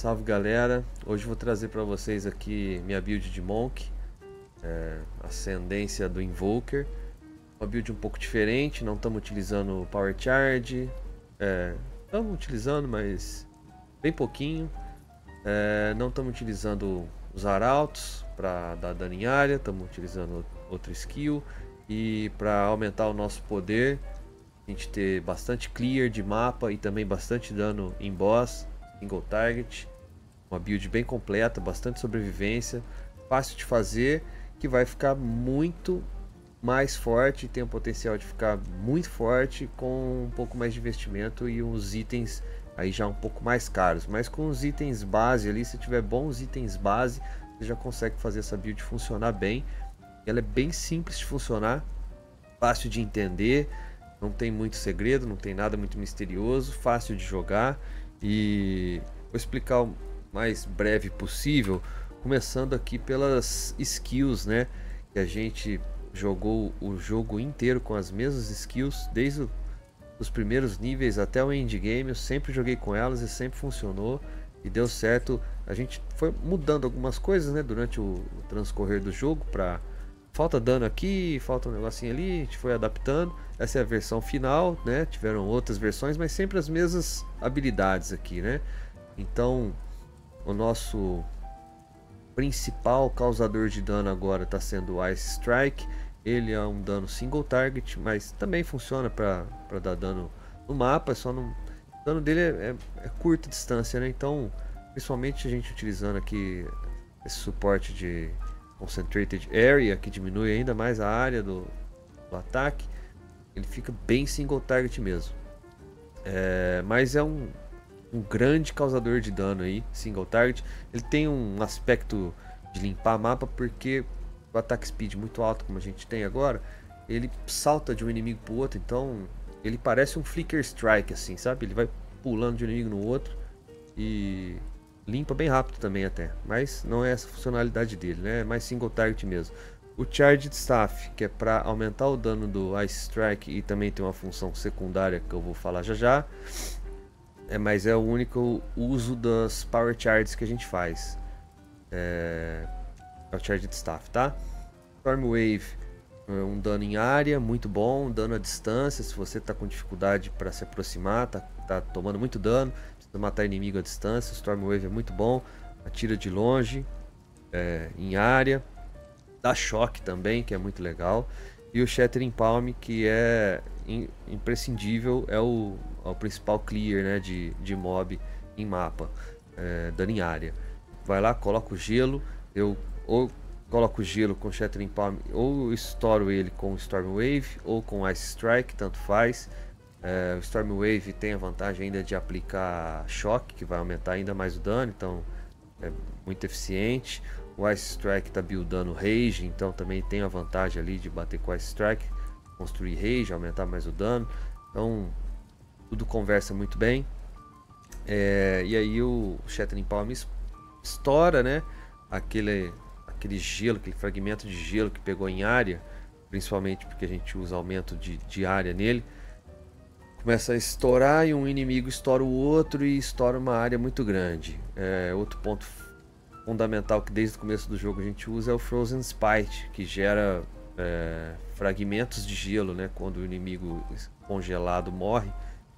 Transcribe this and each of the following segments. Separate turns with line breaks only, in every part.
Salve galera, hoje vou trazer para vocês aqui minha build de Monk, Ascendência do Invoker. Uma build um pouco diferente, não estamos utilizando Power Charge, estamos utilizando, mas bem pouquinho. Não estamos utilizando os arautos para dar dano em área, estamos utilizando outro skill. E para aumentar o nosso poder, a gente ter bastante clear de mapa e também bastante dano em boss, single target. Uma build bem completa, bastante sobrevivência, fácil de fazer, que vai ficar muito mais forte, tem o potencial de ficar muito forte com um pouco mais de investimento e uns itens aí já um pouco mais caros. Mas com os itens base ali, se tiver bons itens base, você já consegue fazer essa build funcionar bem. Ela é bem simples de funcionar, fácil de entender, não tem muito segredo, não tem nada muito misterioso, fácil de jogar. E vou explicar o mais breve possível, começando aqui pelas skills, né? Que a gente jogou o jogo inteiro com as mesmas skills, desde os primeiros níveis até o endgame. Eu sempre joguei com elas e sempre funcionou e deu certo. A gente foi mudando algumas coisas, né, durante o transcorrer do jogo, para falta dano aqui, falta um negocinho ali, a gente foi adaptando. Essa é a versão final, né? Tiveram outras versões, mas sempre as mesmas habilidades aqui, né? Então, o nosso principal causador de dano agora está sendo o Ice Strike. Ele é um dano single target, mas também funciona para dar dano no mapa. Só não, o dano dele é curta distância, né? Então, principalmente a gente utilizando aqui esse suporte de Concentrated Area, que diminui ainda mais a área do ataque, ele fica bem single target mesmo. Mas é um grande causador de dano aí, single target. Ele tem um aspecto de limpar mapa, porque o ataque speed muito alto, como a gente tem agora, ele salta de um inimigo para o outro, então ele parece um flicker strike, assim, sabe? Ele vai pulando de um inimigo no outro e limpa bem rápido também até, mas não é essa a funcionalidade dele, né? É mais single target mesmo. O Charged Staff, que é para aumentar o dano do Ice Strike e também tem uma função secundária que eu vou falar já já. Mas é o único uso das Power Charges que a gente faz. É o Charged Staff, tá? Storm Wave, um dano em área muito bom, dano à distância. Se você tá com dificuldade para se aproximar, tá tomando muito dano, precisa matar inimigo à distância, Storm Wave é muito bom, atira de longe, em área, dá choque também, que é muito legal. E o Shattering Palm, que é imprescindível, é o principal clear, né, de mob em mapa, dano em área. Vai lá, coloca o gelo, eu ou coloco o gelo com Shattering Palm, ou estouro ele com Storm Wave ou com Ice Strike, tanto faz. O Storm Wave tem a vantagem ainda de aplicar choque, que vai aumentar ainda mais o dano, então é muito eficiente. O Ice Strike está buildando Rage, então também tem a vantagem ali de bater com o Ice Strike, construir Rage, aumentar mais o dano. Então tudo conversa muito bem. E aí o Shattering Palm estoura, né? Aquele gelo, aquele fragmento de gelo que pegou em área, principalmente porque a gente usa aumento de área nele. Começa a estourar e um inimigo estoura o outro e estoura uma área muito grande. Outro ponto fundamental que desde o começo do jogo a gente usa é o Frozen Spite, que gera fragmentos de gelo, né? Quando o inimigo congelado morre,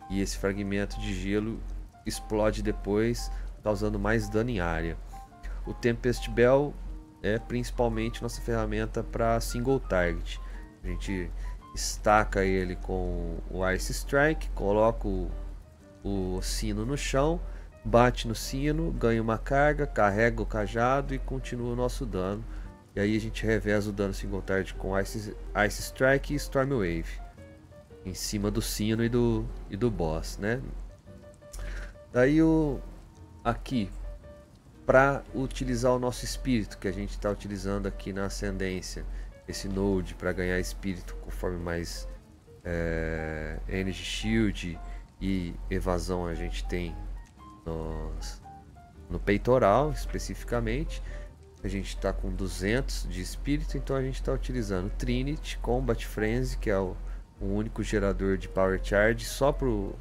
e esse fragmento de gelo explode depois, causando mais dano em área. O Tempest Bell é principalmente nossa ferramenta para single target. A gente estaca ele com o Ice Strike, coloca o sino no chão, bate no sino, ganha uma carga, carrega o cajado e continua o nosso dano. E aí a gente reveza o dano single target com Ice Strike e Storm Wave em cima do sino e do boss, né? Daí aqui, para utilizar o nosso espírito, que a gente está utilizando aqui na Ascendência, esse node para ganhar espírito conforme mais Energy Shield e evasão a gente tem no peitoral especificamente. A gente está com 200 de espírito, então a gente está utilizando Trinity, Combat Frenzy, que é o único gerador de Power Charge só pro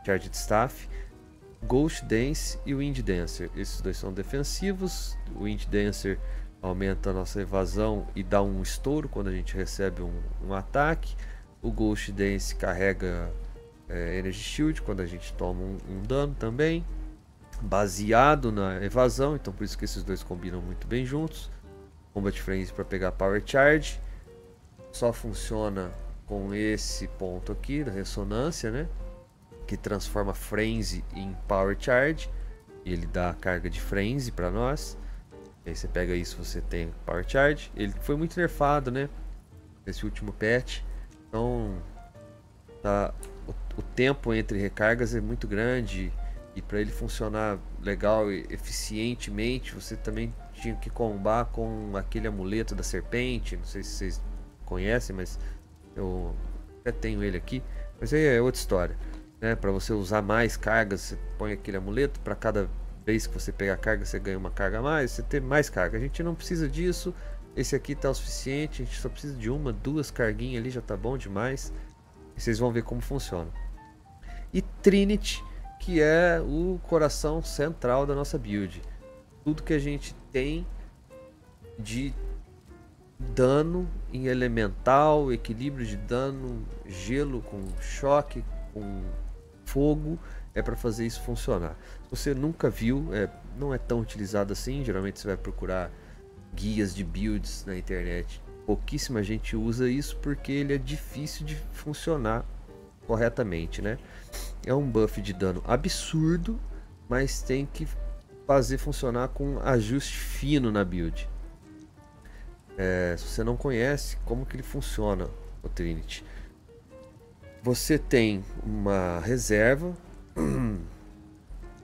Charged Staff. Ghost Dance e o Wind Dancer. Esses dois são defensivos. O Wind Dancer aumenta a nossa evasão e dá um estouro quando a gente recebe um ataque. O Ghost Dance carrega Energy Shield quando a gente toma um dano também, baseado na evasão, então por isso que esses dois combinam muito bem juntos. Combat Frenzy para pegar Power Charge, só funciona com esse ponto aqui da ressonância, né? Que transforma Frenzy em Power Charge, e ele dá a carga de Frenzy para nós. E aí você pega isso, você tem Power Charge. Ele foi muito nerfado, né? Esse último patch, então tá, o tempo entre recargas é muito grande, e para ele funcionar legal e eficientemente, você também tinha que combar com aquele amuleto da serpente. Não sei se vocês conhecem, mas eu até tenho ele aqui, mas aí é outra história, né? Para você usar mais cargas, você põe aquele amuleto, para cada vez que você pegar carga, você ganha uma carga a mais, você tem mais carga. A gente não precisa disso, esse aqui tá o suficiente, a gente só precisa de uma, duas carguinhas ali, já tá bom demais. E vocês vão ver como funciona. E Trinity, que é o coração central da nossa build. Tudo que a gente tem de dano em elemental, equilíbrio de dano, gelo com choque, com fogo, é para fazer isso funcionar. Se você nunca viu, não é tão utilizado assim. Geralmente você vai procurar guias de builds na internet. Pouquíssima gente usa isso porque ele é difícil de funcionar corretamente, né? É um buff de dano absurdo, mas tem que fazer funcionar com ajuste fino na build. Se você não conhece como que ele funciona, o Trinity, você tem uma reserva,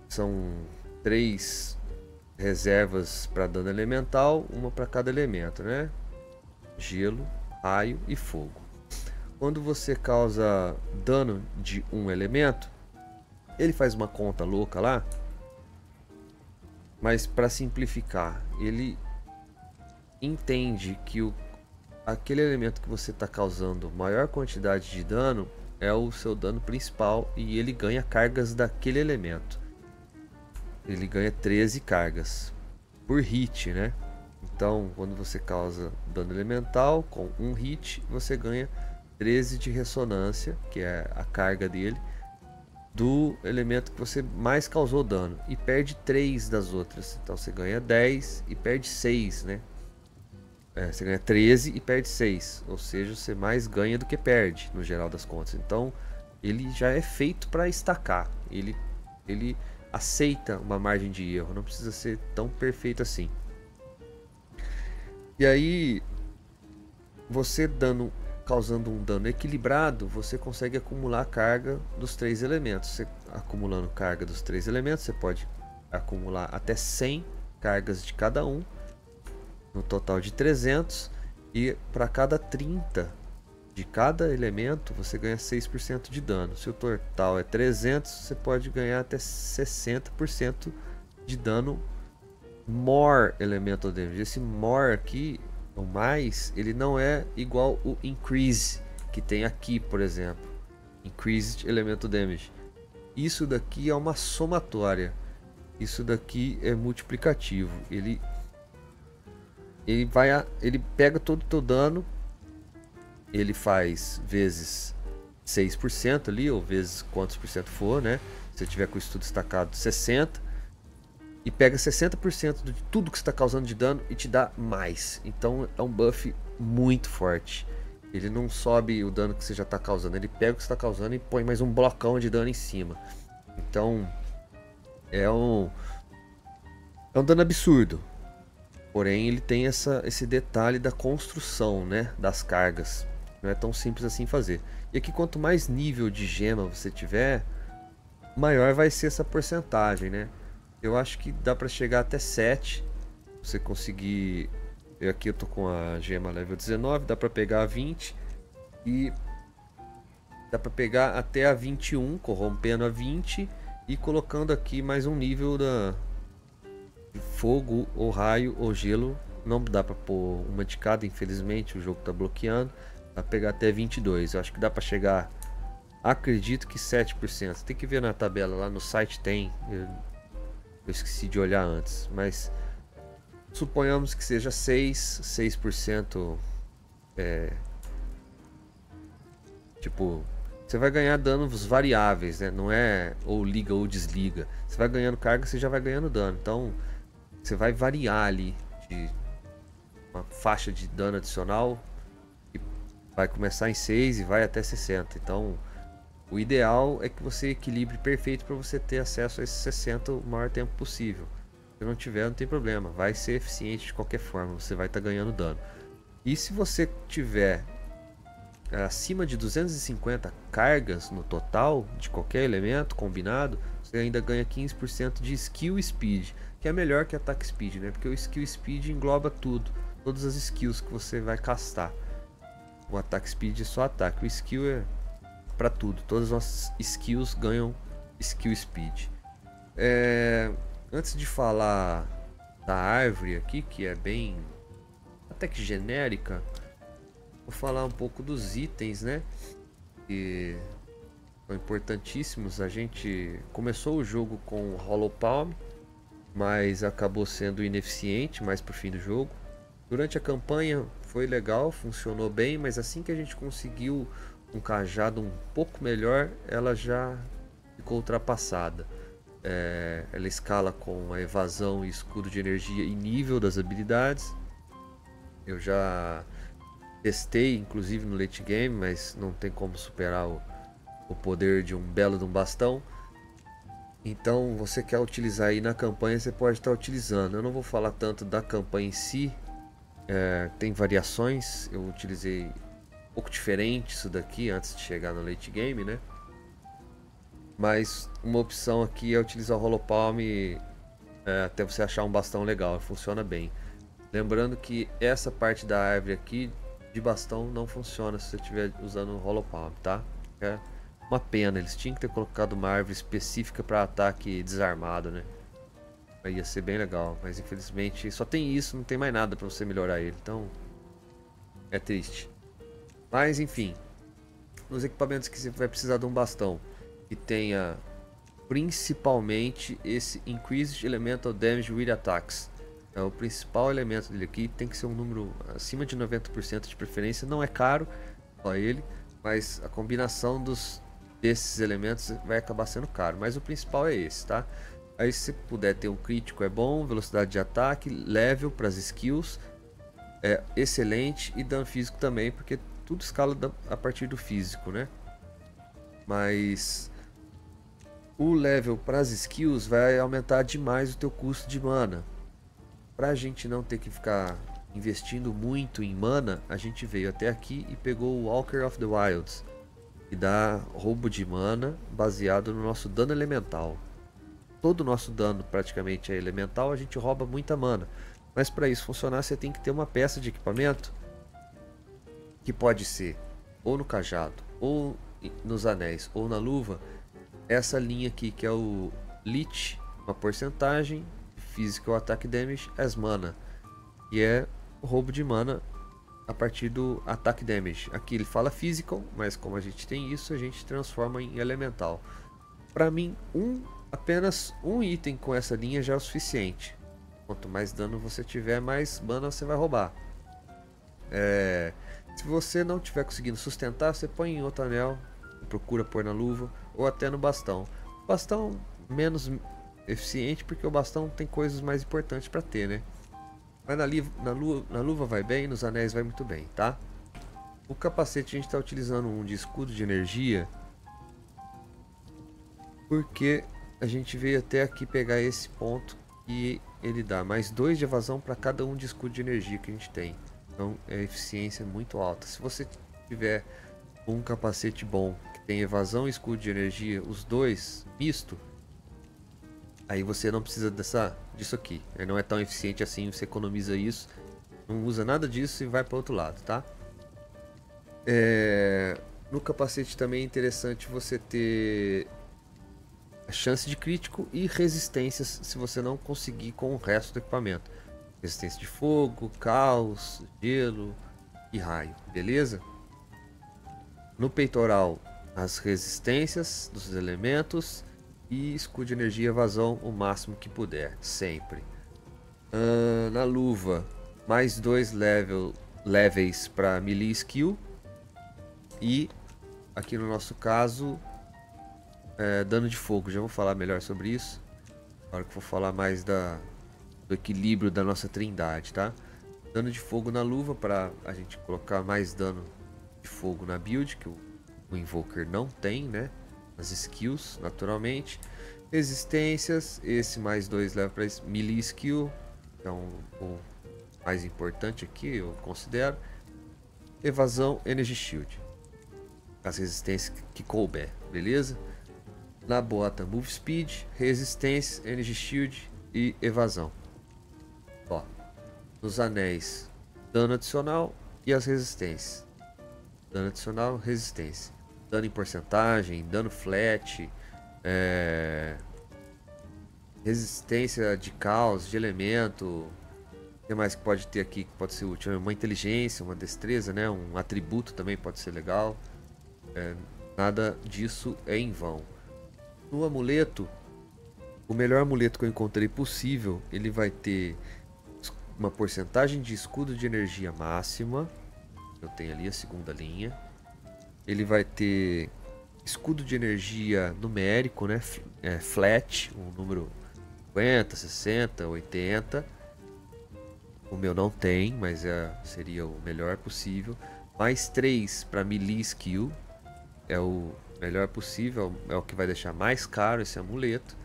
são 3 reservas para dano elemental, uma para cada elemento, né? Gelo, raio e fogo. Quando você causa dano de um elemento, ele faz uma conta louca lá, mas para simplificar, ele entende que aquele elemento que você está causando maior quantidade de dano é o seu dano principal, e ele ganha cargas daquele elemento. Ele ganha 13 cargas por hit, né? Então, quando você causa dano elemental com um hit, você ganha 13 de ressonância, que é a carga dele, do elemento que você mais causou dano, e perde 3 das outras. Então você ganha 10 e perde 6, né? Você ganha 13 e perde 6, ou seja, você mais ganha do que perde no geral das contas. Então ele já é feito para estacar, ele aceita uma margem de erro, não precisa ser tão perfeito assim. E aí, você causando um dano equilibrado, você consegue acumular carga dos 3 elementos. Você acumulando carga dos 3 elementos, você pode acumular até 100 cargas de cada um, no total de 300, e para cada 30 de cada elemento você ganha 6% de dano. Se o total é 300, você pode ganhar até 60% de dano more elemental damage. Esse more aqui, o mais, ele não é igual o increase que tem aqui, por exemplo, increased elemental damage. Isso daqui é uma somatória, isso daqui é multiplicativo. Ele pega todo o teu dano, ele faz vezes 6% ali, ou vezes quantos por cento for, né? Se tiver com isso tudo destacado, 60, e pega 60% de tudo que está causando de dano e te dá mais. Então é um buff muito forte. Ele não sobe o dano que você já está causando, ele pega o que você está causando e põe mais um blocão de dano em cima. Então é um dano absurdo. Porém, ele tem esse detalhe da construção, né, das cargas. Não é tão simples assim fazer. E aqui, quanto mais nível de gema você tiver, maior vai ser essa porcentagem, né? Eu acho que dá para chegar até 7. Você conseguir... Aqui eu tô com a gema level 19, dá para pegar a 20. E dá para pegar até a 21, corrompendo a 20. E colocando aqui mais um nível da... fogo, ou raio, ou gelo. Não dá pra pôr uma de cada, infelizmente, o jogo tá bloqueando. Dá pra pegar até 22. Eu acho que dá pra chegar Acredito que 7%. Tem que ver na tabela, lá no site tem. Eu esqueci de olhar antes. Mas suponhamos que seja 6%. Tipo, você vai ganhar danos variáveis, né? Não é ou liga ou desliga. Você vai ganhando carga, você já vai ganhando dano. Então, você vai variar ali de uma faixa de dano adicional. Que vai começar em 6 e vai até 60. Então, o ideal é que você equilibre perfeito para você ter acesso a esses 60 o maior tempo possível. Se não tiver, não tem problema. Vai ser eficiente de qualquer forma. Você vai estar ganhando dano. E se você tiver acima de 250 cargas no total de qualquer elemento combinado, você ainda ganha 15% de skill speed, que é melhor que ataque speed, né? Porque o skill speed engloba tudo, todas as skills que você vai castar. O ataque speed é só ataque, o skill é para tudo. Todas as nossas skills ganham skill speed. Antes de falar da árvore aqui, que é bem até que genérica, vou falar um pouco dos itens, né? Que são importantíssimos. A gente começou o jogo com Hollow Palm, mas acabou sendo ineficiente mais pro fim do jogo. Durante a campanha foi legal, funcionou bem, mas assim que a gente conseguiu um cajado um pouco melhor, ela já ficou ultrapassada. Ela escala com a evasão e escudo de energia e nível das habilidades. Eu já testei, inclusive no late game, mas não tem como superar o poder de um belo de um bastão. Então, você quer utilizar aí na campanha, você pode estar utilizando. Eu não vou falar tanto da campanha em si, tem variações. Eu utilizei um pouco diferente isso daqui antes de chegar no late game, né? Mas uma opção aqui é utilizar o Hollow Palm até você achar um bastão legal, funciona bem. Lembrando que essa parte da árvore aqui de bastão não funciona se você estiver usando o Hollow Palm, tá? É uma pena, eles tinham que ter colocado uma árvore específica para ataque desarmado, né? Aí ia ser bem legal, mas infelizmente só tem isso, não tem mais nada para você melhorar ele, então é triste. Mas enfim, nos equipamentos que você vai precisar de um bastão que tenha principalmente esse Increased Elemental Damage with Attacks. É o principal elemento dele aqui, tem que ser um número acima de 90% de preferência, não é caro, só ele, mas a combinação desses elementos vai acabar sendo caro, mas o principal é esse, tá? Aí se puder ter um crítico é bom, velocidade de ataque, level para as skills, é excelente, e dano físico também, porque tudo escala a partir do físico, né? Mas o level para as skills vai aumentar demais o teu custo de mana. Pra gente não ter que ficar investindo muito em mana, a gente veio até aqui e pegou o Walker of the Wilds, que dá roubo de mana baseado no nosso dano elemental. Todo o nosso dano praticamente é elemental, a gente rouba muita mana. Mas para isso funcionar, você tem que ter uma peça de equipamento que pode ser ou no cajado, ou nos anéis, ou na luva. Essa linha aqui que é o Leech, uma porcentagem Physical Attack Damage as mana, e é o roubo de mana a partir do Attack Damage. Aqui ele fala Physical, mas como a gente tem isso, a gente transforma em Elemental. Para mim, apenas um item com essa linha já é o suficiente. Quanto mais dano você tiver, mais mana você vai roubar. Se você não estiver conseguindo sustentar, você põe em outro anel, procura pôr na luva ou até no bastão. Bastão menos eficiente, porque o bastão tem coisas mais importantes para ter, né? Mas na luva vai bem, nos anéis vai muito bem, tá? O capacete a gente está utilizando um de escudo de energia, porque a gente veio até aqui pegar esse ponto e ele dá mais 2 de evasão para cada um de escudo de energia que a gente tem. Então é eficiência muito alta. Se você tiver um capacete bom que tem evasão e escudo de energia, os dois misto, aí você não precisa disso aqui. Ele não é tão eficiente assim, você economiza isso, não usa nada disso e vai para outro lado, tá? No capacete também é interessante você ter a chance de crítico e resistências se você não conseguir com o resto do equipamento. Resistência de fogo, caos, gelo e raio, beleza? No peitoral as resistências dos elementos e escudo de energia e evasão o máximo que puder, sempre. Na luva, mais 2 levels para melee skill. E aqui no nosso caso, dano de fogo. Já vou falar melhor sobre isso. Na hora que for falar mais do equilíbrio da nossa trindade, tá? Dano de fogo na luva para a gente colocar mais dano de fogo na build, que o Invoker não tem, né? As skills, naturalmente. Resistências, esse mais 2 leva para melee skill. Então, o mais importante aqui, eu considero. Evasão, Energy Shield. As resistências que couber, beleza? Na bota, Move Speed, Resistência, Energy Shield e Evasão. Ó, nos anéis, dano adicional e as resistências. Dano adicional, resistência. Dano em porcentagem, dano flat, resistência de caos, de elemento. O que mais que pode ter aqui que pode ser útil? Uma inteligência, uma destreza, né? Um atributo também pode ser legal. Nada disso é em vão. No amuleto, o melhor amuleto que eu encontrei possível, ele vai ter uma porcentagem de escudo de energia máxima. Eu tenho ali a segunda linha. Ele vai ter escudo de energia numérico, né? Flat, um número 50, 60, 80. O meu não tem, mas seria o melhor possível. Mais 3 para melee skill. É o melhor possível, é o que vai deixar mais caro esse amuleto.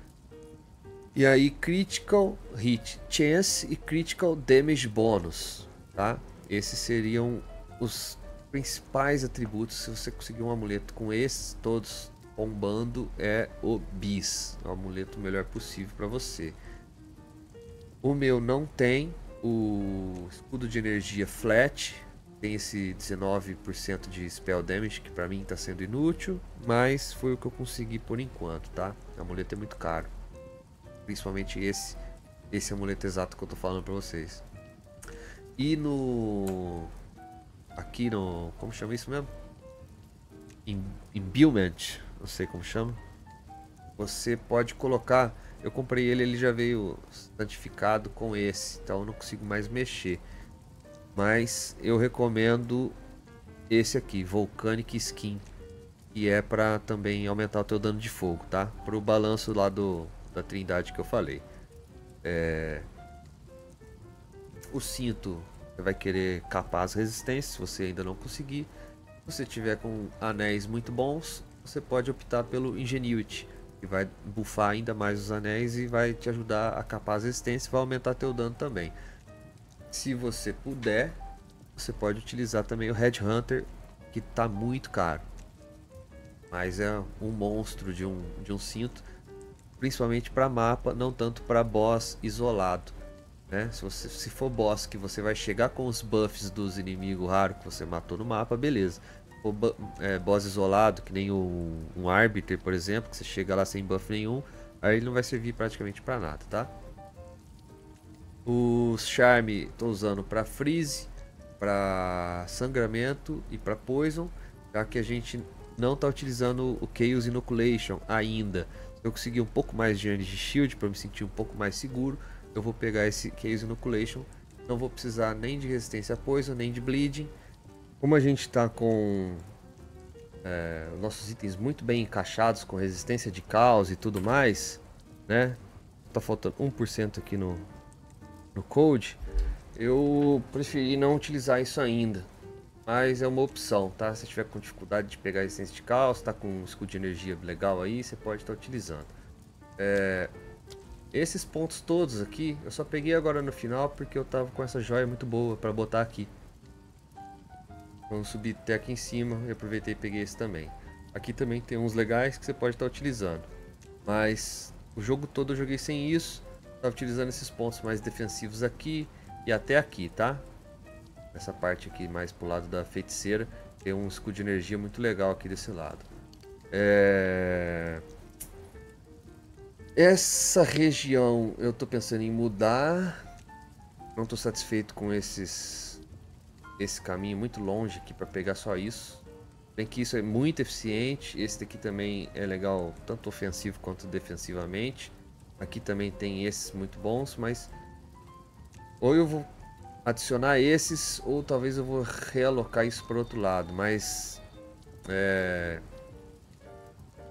E aí Critical Hit Chance e Critical Damage Bonus, tá? Esses seriam os principais atributos. Se você conseguir um amuleto com esses todos bombando, é o Bis, é o amuleto melhor possível para você. O meu não tem o escudo de energia flat, tem esse 19% de spell damage que para mim está sendo inútil, mas foi o que eu consegui por enquanto, tá? O amuleto é muito caro, principalmente esse amuleto exato que eu tô falando para vocês. E aqui no, como chama isso mesmo? Imbuement, não sei como chama. Você pode colocar, eu comprei ele já veio santificado com esse, então eu não consigo mais mexer. Mas eu recomendo esse aqui, Volcanic Skin, que é para também aumentar o teu dano de fogo, tá? Pro balanço lá da trindade que eu falei. O cinto, você vai querer capar as resistências, se você ainda não conseguir. Se você tiver com anéis muito bons, você pode optar pelo Ingenuity, que vai buffar ainda mais os anéis e vai te ajudar a capar as resistências e vai aumentar teu dano também. Se você puder, você pode utilizar também o Headhunter, que está muito caro, mas é um monstro de um cinto, principalmente para mapa, não tanto para boss isolado, né? Se for boss que você vai chegar com os buffs dos inimigos raros que você matou no mapa, beleza. Se for boss isolado, que nem um Arbiter, por exemplo, que você chega lá sem buff nenhum, aí ele não vai servir praticamente para nada, tá? O Charme estou usando para Freeze, para Sangramento e para Poison, já que a gente não está utilizando o Chaos Inoculation ainda. Se eu conseguir um pouco mais de Energy Shield para me sentir um pouco mais seguro, eu vou pegar esse Chaos Inoculation. Não vou precisar nem de resistência a Poison, nem de Bleeding. Como a gente está com nossos itens muito bem encaixados, com resistência de caos e tudo mais, né? Tá faltando 1% aqui no code, eu preferi não utilizar isso ainda, mas é uma opção, tá? Se tiver com dificuldade de pegar resistência de caos, tá com um escudo de energia legal aí, você pode estar utilizando. Esses pontos todos aqui, eu só peguei agora no final porque eu tava com essa joia muito boa para botar aqui. Vamos subir até aqui em cima e aproveitei e peguei esse também. Aqui também tem uns legais que você pode estar utilizando, mas o jogo todo eu joguei sem isso. Tá utilizando esses pontos mais defensivos aqui e até aqui, tá? Essa parte aqui mais pro lado da feiticeira tem um escudo de energia muito legal aqui desse lado. Essa região eu tô pensando em mudar. Não tô satisfeito com esse caminho muito longe aqui para pegar só isso. Bem que isso é muito eficiente. Esse daqui também é legal, tanto ofensivo quanto defensivamente. Aqui também tem esses muito bons, mas ou eu vou adicionar esses, ou talvez eu vou realocar isso para outro lado. Mas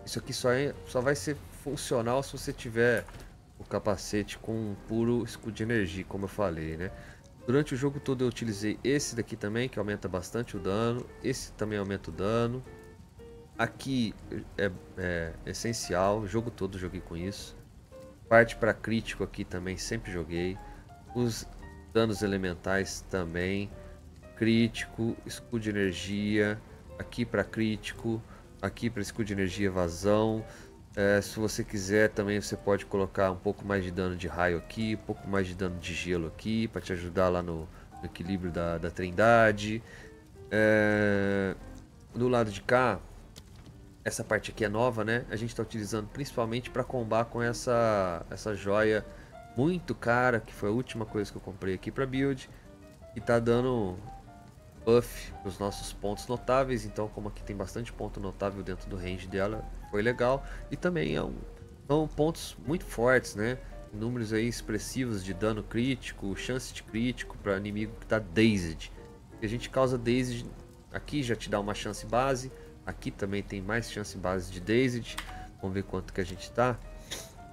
isso aqui só vai ser funcional se você tiver o capacete com um puro escudo de energia, como eu falei, né? Durante o jogo todo eu utilizei esse daqui também, que aumenta bastante o dano. Esse também aumenta o dano. Aqui é essencial, o jogo todo eu joguei com isso. Parte para crítico aqui também sempre joguei. Os danos elementais também. Crítico, escudo de energia. Aqui para crítico. Aqui para escudo de energia, evasão. Se você quiser também você pode colocar um pouco mais de dano de raio aqui, um pouco mais de dano de gelo aqui, para te ajudar lá no equilíbrio da trindade. Do lado de cá, essa parte aqui é nova, né? A gente está utilizando principalmente para combar com essa joia muito cara, que foi a última coisa que eu comprei aqui para build. E tá dando buff nos nossos pontos notáveis, então como aqui tem bastante ponto notável dentro do range dela, foi legal. E também são pontos muito fortes, né? Números aí expressivos de dano crítico, chance de crítico para inimigo que está dazed. E a gente causa dazed aqui, já te dá uma chance base. Aqui também tem mais chance base de dazed. Vamos ver quanto que a gente tá.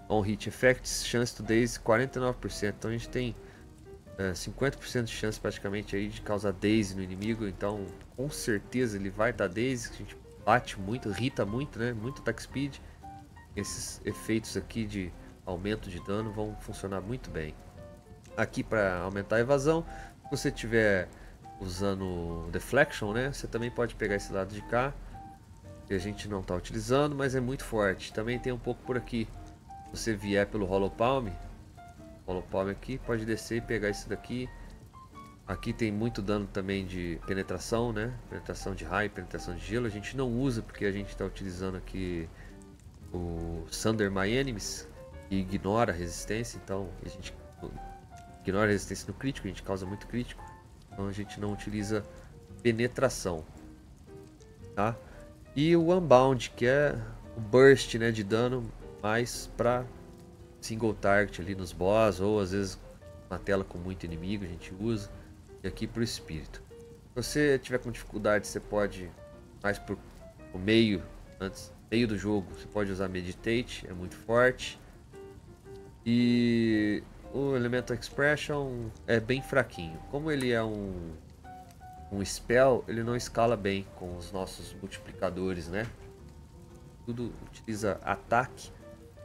On hit effects, chance to daze 49%. Então a gente tem 50% de chance praticamente aí de causar daze no inimigo, então com certeza ele vai dar daze. A gente bate muito, irrita muito, né? Muito attack speed. Esses efeitos aqui de aumento de dano vão funcionar muito bem. Aqui para aumentar a evasão, se você estiver usando deflection, né? Você também pode pegar esse lado de cá, que a gente não está utilizando, mas é muito forte. Também tem um pouco por aqui. Se você vier pelo Hollow Palm aqui, pode descer e pegar isso daqui. Aqui tem muito dano também de penetração, né? Penetração de raio, penetração de gelo. A gente não usa porque a gente está utilizando aqui o Sunder My Enemies, que ignora a resistência. Então a gente ignora a resistência no crítico, a gente causa muito crítico. Então a gente não utiliza penetração, tá? E o Unbound, que é o burst, né, de dano mais para single target ali nos boss, ou às vezes na tela com muito inimigo a gente usa. E aqui pro espírito. Se você tiver com dificuldade, você pode mais pro meio, meio do jogo, você pode usar Meditate, é muito forte. E o Elemental Expression é bem fraquinho. Como ele é um spell, ele não escala bem com os nossos multiplicadores, né? Tudo utiliza ataque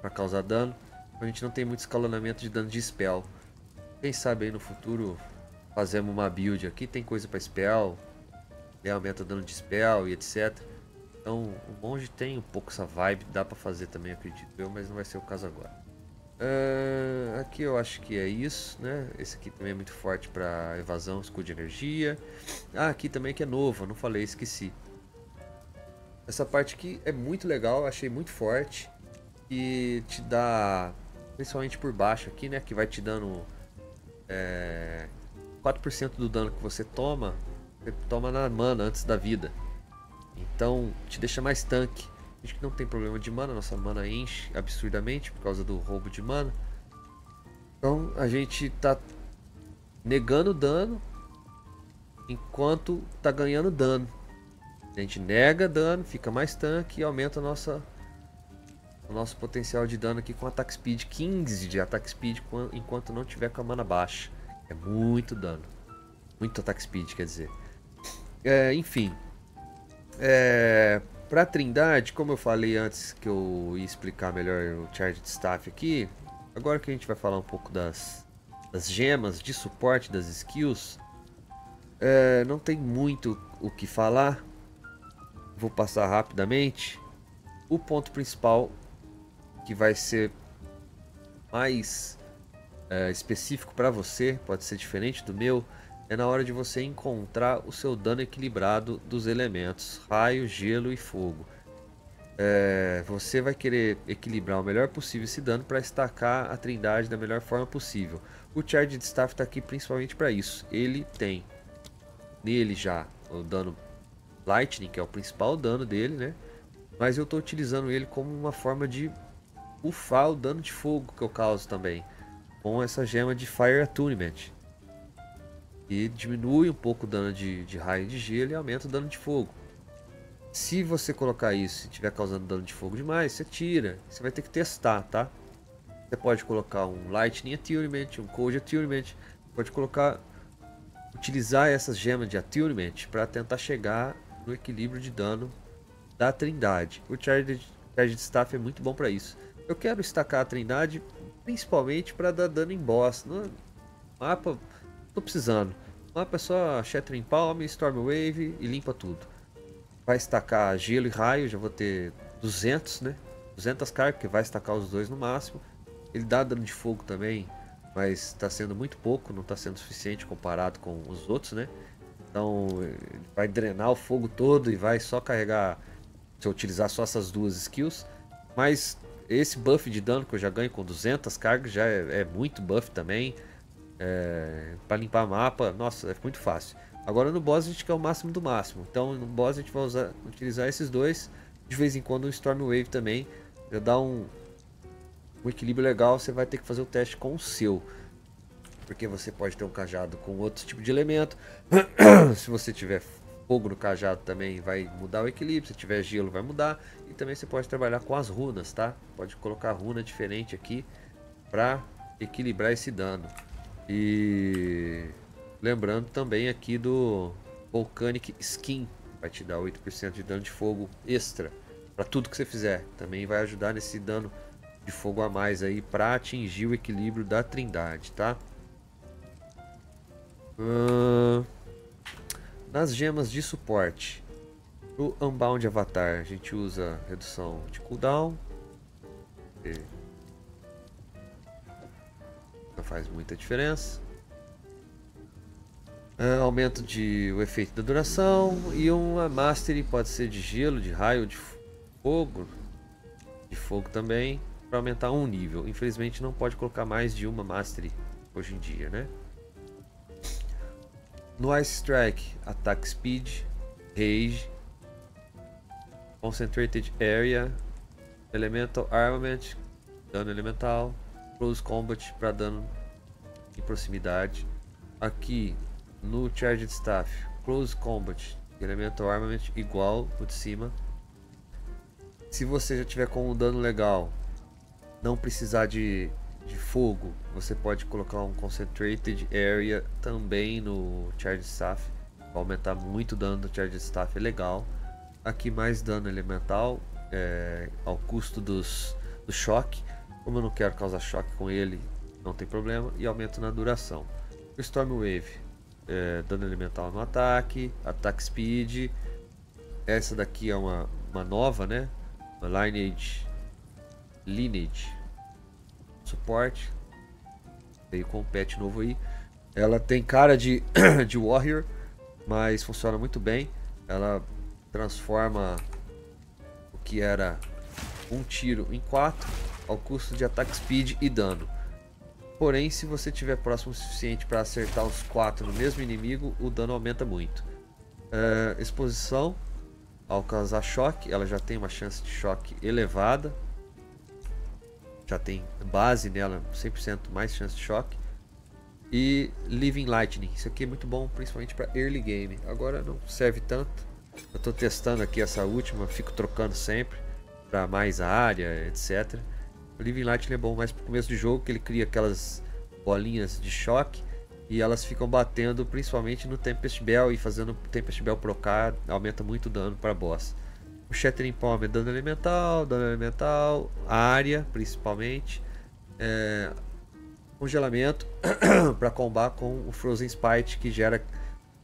para causar dano. A gente não tem muito escalonamento de dano de spell. Quem sabe aí no futuro fazemos uma build aqui, tem coisa para spell, aumenta o dano de spell e etc. Então o monge tem um pouco essa vibe, dá para fazer também, acredito eu, mas não vai ser o caso agora. Aqui eu acho que é isso, né? Esse aqui também é muito forte para evasão, escudo de energia. Aqui também que é novo, eu não falei, esqueci. Essa parte aqui é muito legal, achei muito forte. E te dá, principalmente por baixo aqui, né? Que vai te dando 4% do dano que você toma na mana antes da vida. Então te deixa mais tanque. A gente não tem problema de mana, nossa mana enche absurdamente por causa do roubo de mana. Então a gente tá negando dano enquanto tá ganhando dano. A gente nega dano, fica mais tanque e aumenta o nosso potencial de dano aqui com Attack Speed 15 de Attack Speed enquanto não tiver com a mana baixa. É muito dano. Muito Attack Speed, quer dizer. Enfim. Pra Trindade, como eu falei antes que eu ia explicar melhor o Charged Staff aqui, agora que a gente vai falar um pouco das gemas de suporte das skills, não tem muito o que falar. Vou passar rapidamente. O ponto principal, que vai ser mais específico para você, pode ser diferente do meu, é na hora de você encontrar o seu dano equilibrado dos elementos raio, gelo e fogo. Você vai querer equilibrar o melhor possível esse dano para estacar a trindade da melhor forma possível. O Charged Staff está aqui principalmente para isso. Ele tem nele já o dano Lightning, que é o principal dano dele, né? Mas eu tô utilizando ele como uma forma de buffar o dano de fogo que eu causo também, com essa gema de Fire Attunement. E diminui um pouco o dano de raio de gelo e aumenta o dano de fogo. Se você colocar isso e estiver causando dano de fogo demais, você tira. Você vai ter que testar, tá? Você pode colocar um Lightning Attunement, um Cold Attunement. Pode colocar, utilizar essas gemas de Attunement para tentar chegar no equilíbrio de dano da Trindade. O Charged Staff é muito bom para isso. Eu quero estacar a Trindade principalmente para dar dano em boss. No mapa, tô precisando. O mapa é só Shattering Palm, Stormwave e limpa tudo. Vai estacar gelo e raio, já vou ter 200, né? 200 cargas, que vai estacar os dois no máximo. Ele dá dano de fogo também, mas está sendo muito pouco, não está sendo suficiente comparado com os outros, né? Então ele vai drenar o fogo todo e vai só carregar, se eu utilizar só essas duas skills. Mas esse buff de dano que eu já ganho com 200 cargas já é muito buff também. Para limpar mapa, nossa, é muito fácil. Agora no boss a gente quer o máximo do máximo. Então no boss a gente vai utilizar esses dois. De vez em quando um Stormwave também. Já dá um equilíbrio legal. Você vai ter que fazer o teste com o seu. Porque você pode ter um cajado com outro tipo de elemento. Se você tiver fogo no cajado também vai mudar o equilíbrio. Se tiver gelo vai mudar. E também você pode trabalhar com as runas, tá? Pode colocar runa diferente aqui para equilibrar esse dano. E lembrando também aqui do Volcanic Skin, vai te dar 8% de dano de fogo extra para tudo que você fizer. Também vai ajudar nesse dano de fogo a mais aí para atingir o equilíbrio da Trindade, tá? Nas gemas de suporte, no Unbound Avatar a gente usa redução de cooldown. Não faz muita diferença. Aumento o efeito da duração. E uma Mastery pode ser de gelo, de raio, de fogo. De fogo também. Para aumentar um nível. Infelizmente não pode colocar mais de uma Mastery hoje em dia, né? No Ice Strike, Attack Speed, Rage, Concentrated Area, Elemental Armament, dano elemental, Close Combat para dano em proximidade. Aqui no Charged Staff, Close Combat, Elemental Armament igual o de cima. Se você já tiver com um dano legal, não precisar de fogo, você pode colocar um Concentrated Area também no Charged Staff. Vai aumentar muito o dano do Charged Staff, é legal. Aqui mais dano elemental, ao custo do choque. Como eu não quero causar choque com ele, não tem problema. E aumento na duração. O Stormwave, dano elemental no ataque, Attack Speed. Essa daqui é uma nova, né? Uma Lineage Suporte. Veio com um patch novo aí. Ela tem cara de Warrior, mas funciona muito bem. Ela transforma o que era um tiro em 4 ao custo de Attack Speed e dano. Porém, se você tiver próximo o suficiente para acertar os 4 no mesmo inimigo, o dano aumenta muito. Exposição ao causar choque, ela já tem uma chance de choque elevada. Já tem base nela, 100% mais chance de choque. E Living Lightning, isso aqui é muito bom, principalmente para early game. Agora não serve tanto. Eu estou testando aqui essa última, fico trocando sempre para mais área, etc. O Living Lightning é bom mais para o começo do jogo, que ele cria aquelas bolinhas de choque e elas ficam batendo principalmente no Tempest Bell, e fazendo o Tempest Bell procar aumenta muito o dano para boss. O Shattering Palm é dano elemental, área principalmente, congelamento para combar com o Frozen Spite, que gera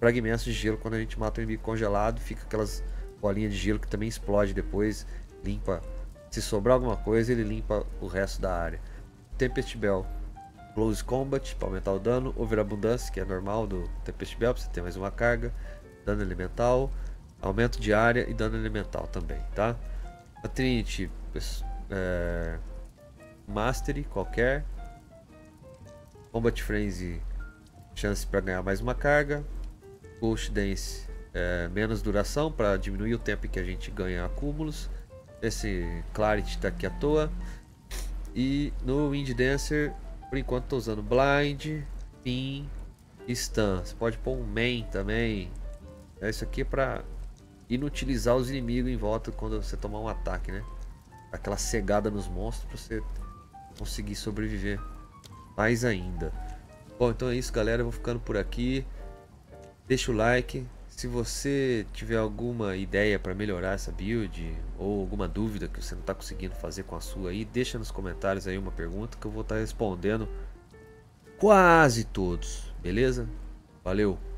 fragmentos de gelo quando a gente mata o inimigo congelado. Fica aquelas bolinhas de gelo que também explode depois, limpa. Se sobrar alguma coisa, ele limpa o resto da área. Tempest Bell, Close Combat para aumentar o dano, Overabundance, que é normal do Tempest Bell, para você ter mais uma carga, dano elemental, aumento de área e dano elemental também, tá? A Trinity, Mastery qualquer, Combat Frenzy, chance para ganhar mais uma carga, Ghost Dance menos duração para diminuir o tempo que a gente ganha acúmulos. Esse Clarity tá aqui à toa. E no Wind Dancer, por enquanto tô usando Blind, Pin e Stun. Você pode pôr um Main também. Isso aqui é pra inutilizar os inimigos em volta quando você tomar um ataque, né? Aquela cegada nos monstros pra você conseguir sobreviver mais ainda. Bom, então é isso, galera. Eu vou ficando por aqui. Deixa o like. Se você tiver alguma ideia para melhorar essa build ou alguma dúvida que você não está conseguindo fazer com a sua aí, deixa nos comentários aí uma pergunta que eu vou estar respondendo quase todos, beleza? Valeu!